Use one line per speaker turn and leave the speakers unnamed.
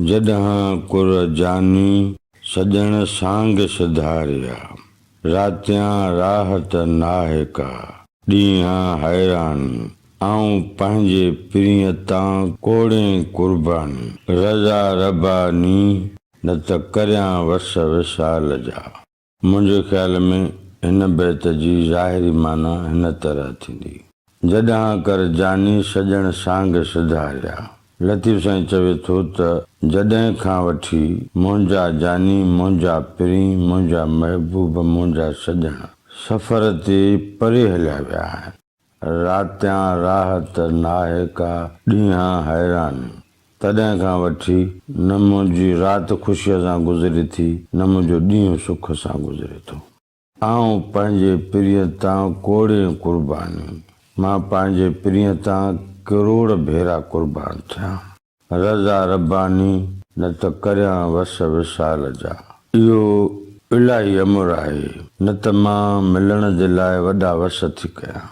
जॾहिं कुर जानी सजण सांग सिधारिया। रातियां राहत नाहे का ॾींहं हैरानी। आऊं पंहिंजे प्रिय तां कोड़े कुर्बानी। रज़ा रबानी न त करियां वस विसाल जा। मुंहिंजे ख़्याल में हिन बैत जी ज़ाहिरी माना हिन तरह थींदी। जॾहिं कर जानी सजण सांग सिधारिया। लतीफ़ साईं चवे थो त जॾहिं खां वठी मुंहिंजा जानी, मुंहिंजा प्री, मुंहिंजा महबूब, मुंहिंजा सजण सफ़र ते परे हलिया विया आहिनि। रातियां राहत नाहे का ॾींहं हैरानी। तॾहिं खां वठी न मुंहिंजी राति ख़ुशीअ सां गुज़रे थी, न मुंहिंजो ॾींहुं सुख सां गुज़रे थो। आऊं पंहिंजे प्रिय तां कोड़े कुर्बानी। मां पंहिंजे प्रिय तां करोड़ भेरा कुर्बान थियां। रज़ा रबानी न त करियां वस विसाल जा। इहो इलाही अमुर आहे, न त मां मिलण जे लाइ वॾा वस थी कयां।